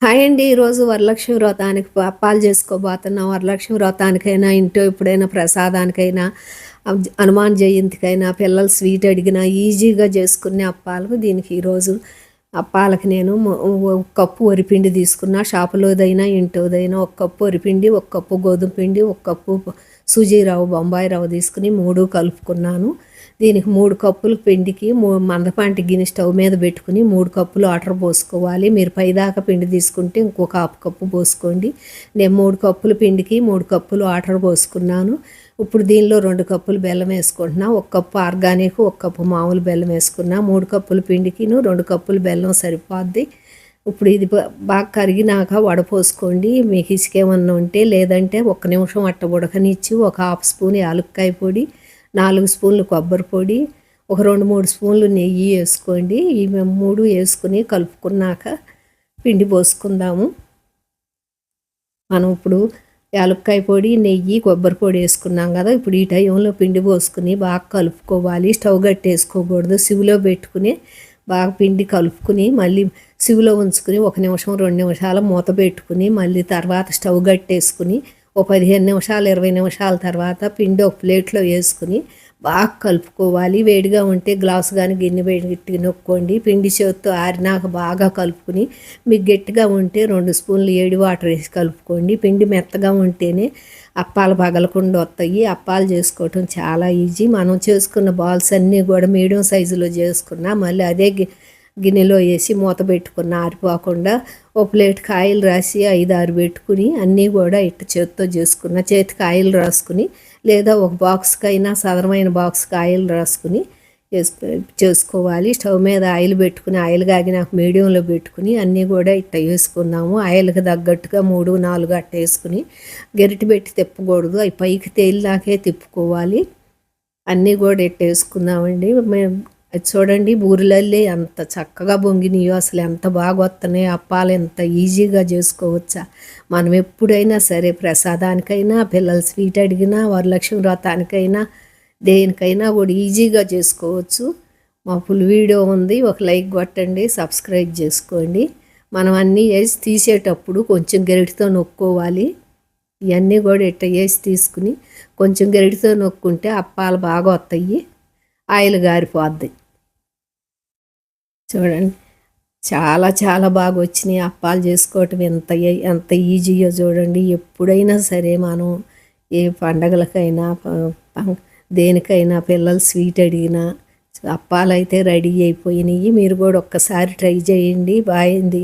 Hi అండి. ఈరోజు వరలక్ష్మి వ్రతానికి అప్పాలు చేసుకోబోతున్నాం. వరలక్ష్మి వ్రతానికైనా, ఇంట్లో ఎప్పుడైనా ప్రసాదానికైనా, హనుమాన్ జయంతికైనా, పిల్లలు స్వీట్ అడిగినా ఈజీగా చేసుకునే అప్పాలు. దీనికి ఈరోజు అప్పాలకి నేను ఒక కప్పు వరిపిండి తీసుకున్నా. షాపులోదైనా ఇంటోదైనా ఒక కప్పు వరిపిండి, ఒక కప్పు గోధుమ పిండి, ఒక కప్పు సూజీ రవ్వ, బొంబాయి రవ్వ తీసుకుని 3 కలుపుకున్నాను. దీనికి 3 కప్పులు పిండికి మందపాటి గిన్నె స్టవ్ మీద పెట్టుకుని 3 కప్పులు వాటర్ పోసుకోవాలి. మీరు పైదాకా పిండి తీసుకుంటే ఇంకొక హాఫ్ కప్పు పోసుకోండి. నేను 3 కప్పుల పిండికి 3 కప్పులు వాటర్ పోసుకున్నాను. ఇప్పుడు దీనిలో 2 కప్పులు బెల్లం వేసుకుంటున్నా. 1 కప్పు ఆర్గానిక్, 1 కప్పు మామూలు బెల్లం వేసుకున్నా. 3 కప్పుల పిండికిను 2 కప్పులు బెల్లం సరిపోద్ది. ఇప్పుడు ఇది బాగా కరిగినాక వడపోసుకోండి. మీకు ఇసుకేమన్నా ఉంటే, లేదంటే 1 నిమిషం అట్ట ఉడకనిచ్చి ఒక హాఫ్ స్పూన్ యాలక్కాయ పొడి, 4 స్పూన్లు కొబ్బరి పొడి, ఒక 2-3 స్పూన్లు నెయ్యి వేసుకోండి. ఇవి 3 వేసుకుని కలుపుకున్నాక పిండి పోసుకుందాము. మనం ఇప్పుడు యాలక్కాయ పొడి, నెయ్యి, కొబ్బరి పొడి వేసుకున్నాం కదా. ఇప్పుడు ఈ టైంలో పిండి పోసుకుని బాగా కలుపుకోవాలి. స్టవ్ కట్టేసుకోకూడదు. సివిలో పెట్టుకుని బాగా పిండి కలుపుకుని మళ్ళీ సివిలో ఉంచుకుని 1 నిమిషం 2 నిమిషాలు మూత పెట్టుకుని మళ్ళీ తర్వాత స్టవ్ కట్టేసుకుని ఓ 15 నిమిషాలు 20 నిమిషాల తర్వాత పిండి ఒక ప్లేట్లో వేసుకుని బాగా కలుపుకోవాలి. వేడిగా ఉంటే గ్లాసు కానీ గిన్నె పెట్టి నొక్కోండి. పిండి చేతితో ఆరినాక బాగా కలుపుకుని, మీకు గట్టిగా ఉంటే 2 స్పూన్లు ఏడి వాటర్ వేసి కలుపుకోండి. పిండి మెత్తగా ఉంటేనే అప్పాలు పగలకుండా వస్తాయి. అప్పాలు చేసుకోవటం చాలా ఈజీ. మనం చేసుకున్న బాల్స్ అన్నీ కూడా మీడియం సైజులో చేసుకున్నా మళ్ళీ అదే గిన్నెలో వేసి మూత పెట్టుకున్న ఆరిపోకుండా ఓ ప్లేట్కి ఆయిల్ రాసి 5-6 పెట్టుకుని అన్నీ కూడా ఇట్ట చేతితో చేసుకున్న. చేతికి ఆయిల్ రాసుకుని లేదా ఒక బాక్స్కైనా సదరమైన బాక్స్కి ఆయిల్ రాసుకుని చేసుకోవాలి. స్టవ్ మీద ఆయిల్ పెట్టుకుని ఆయిల్ కాగినాక మీడియంలో పెట్టుకుని అన్నీ కూడా ఇట్ట వేసుకున్నాము. ఆయిల్కి తగ్గట్టుగా 3-4 అట్ట వేసుకుని గరిటె పెట్టి తిప్పకూడదు. అవి పైకి తేలినాకే తిప్పుకోవాలి. అన్నీ కూడా ఇట్ట వేసుకున్నామండి. మేము అది చూడండి, బూరెలల్లే ఎంత చక్కగా పొంగినాయో, అసలు ఎంత బాగా వస్తున్నాయో. అప్పాలు ఎంత ఈజీగా చేసుకోవచ్చా. మనం ఎప్పుడైనా సరే ప్రసాదానికైనా, పిల్లలు స్వీట్ అడిగినా, వరలక్ష్మి వ్రతానికైనా, దేనికైనా కూడా ఈజీగా చేసుకోవచ్చు. మా ఫుల్ వీడియో ఉంది. ఒక లైక్ కొట్టండి, సబ్స్క్రైబ్ చేసుకోండి. మనం అన్నీ వేసి తీసేటప్పుడు కొంచెం గరిటెతో నొక్కోవాలి. ఇవన్నీ కూడా ఇట్ట వేసి తీసుకుని కొంచెం గరిటెతో నొక్కుంటే అప్పాలు బాగా వస్తాయి. ఆయిల్ గారిపోద్ది. చూడండి, చాలా చాలా బాగా వచ్చినాయి. అప్పాలు చేసుకోవటం ఎంత ఈజీయో చూడండి. ఎప్పుడైనా సరే మనం ఏ పండగలకైనా దేనికైనా పిల్లలు స్వీట్ అడిగినా అప్పాలు అయితే రెడీ అయిపోయినాయి. మీరు కూడా ఒక్కసారి ట్రై చేయండి. బాగుంది.